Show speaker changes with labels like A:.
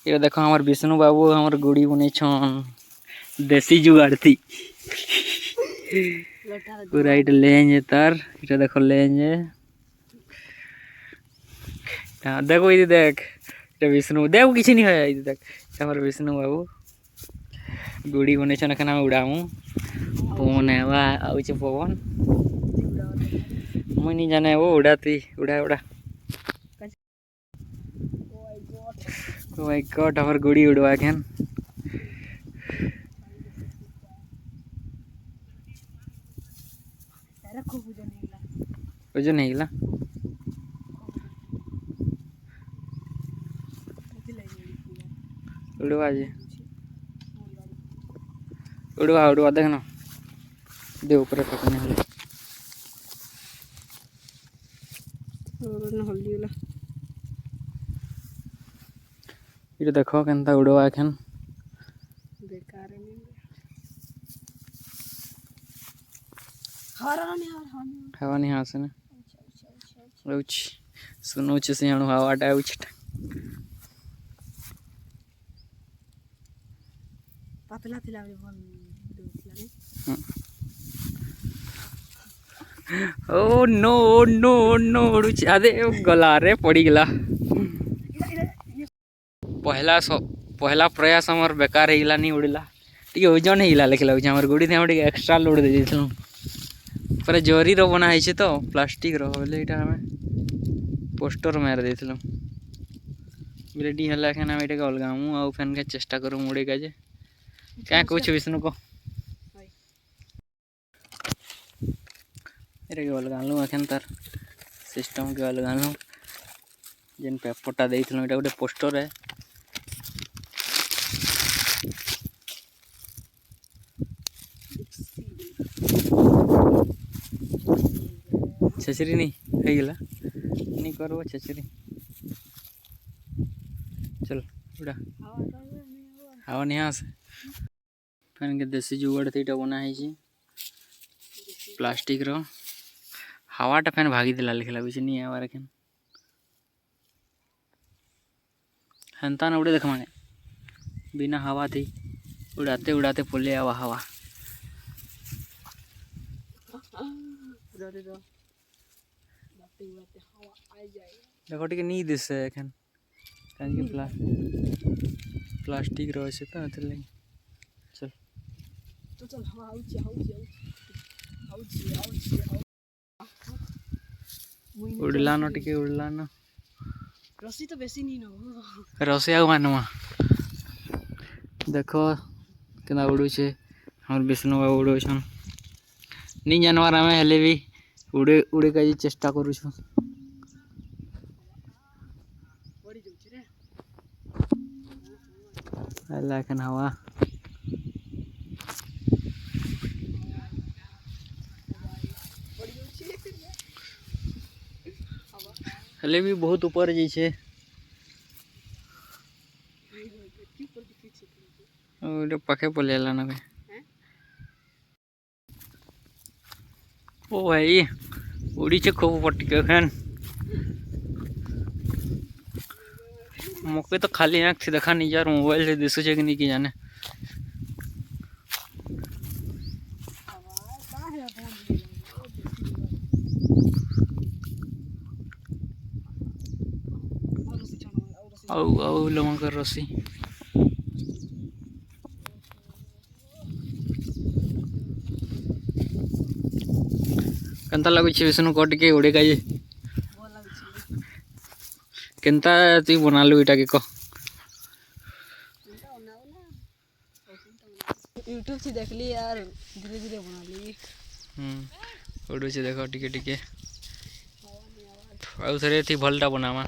A: ये देखो हमार विष्णु बाबू हमार गुड़ी बने छन देसी जुगाड़ थी पूरा इट लेंज तार इटा देखो लेंज देखो ये देख इटा विष्णु देखो किसी नहीं है ये देख हमार विष्णु बाबू गुड़ी बने छन एखन हम उड़ामु पवन हेवा आउछ पवन मुई नहीं जाने वो उड़ाती उड़ा उड़ा ओ माय गॉड हमार गुड़ी उड़वा केन ओजन नहीं ला उड़वा जे उड़वा उड़वा देखना दे ऊपर फेंकने हले और न हल्दी ला ये देखो केनता उड़वा एखन बेकार नहीं हवा नहीं हासे ना औच सुनो छ से हणु हवा टा औच पतला थिला बोल दोसला ओ नो नो नो उड़ुच आदे गला रे पड़ी गला पहला प्रयास हमर बेकार हेला नहीं उड़ला टी ओजन हेला लेखला हमर गुडी थे हम एक्स्ट्रा लोड दे दिथलु पर जरी रो बना है तो प्लास्टिक रो बोले इटा हमें पोस्टर मार देथलु रेडी हला खाना हम इटा अलगामु आ फैन के चेष्टा करू मुड़े का जे क्या कुछ विष्णु को इरे के अलगालु एखन तार सिस्टम के अलगालु जेन पेपरटा देथलु इटा गोटे पोस्टर है छछरी नहीं है गला नहीं करबो छछरी चल उड़ा हवा नहीं आसे फैन के देसी जुगाड़ थीटा बना है जी प्लास्टिक रो हवाटा फैन भागी दिला लिखला बुझ नहीं आवार एखन हंता ना उड़े देख माने बिना हवा थी उड़ाते उड़ाते पुले आवा हवा देखो टिके नहीं दिसे एखन कान के प्लास्टिक रो से त चल तो चल हवा उड़ला न टिके उड़ला न रसी तो बेसी नहीं न रसी आ मानवा देखो केना उड़ू छे हमर विष्णु बाबू उड़ो छन नहीं जानवर हमें हेले भी उड़े उड़े का चेष्टा करू छु एखन हवा हेले भी बहुत ऊपर जाइ छे ओडे पाखे पलेला ना ओ भाई उड़ी छे खूब पटके खान मौके तो खाली आँख से देखा नहीं यार मोबाइल से दिसो छे कि नहीं की जाने औ लमा कर रसी केनता लागु छे विष्णु कोट के उड़े का जे केनता तू बनालु इटा के को यूट्यूब से देख ली यार धीरे धीरे बना ली उड़ू से देखो टिके टिके आउ थरे थी भलटा बनावा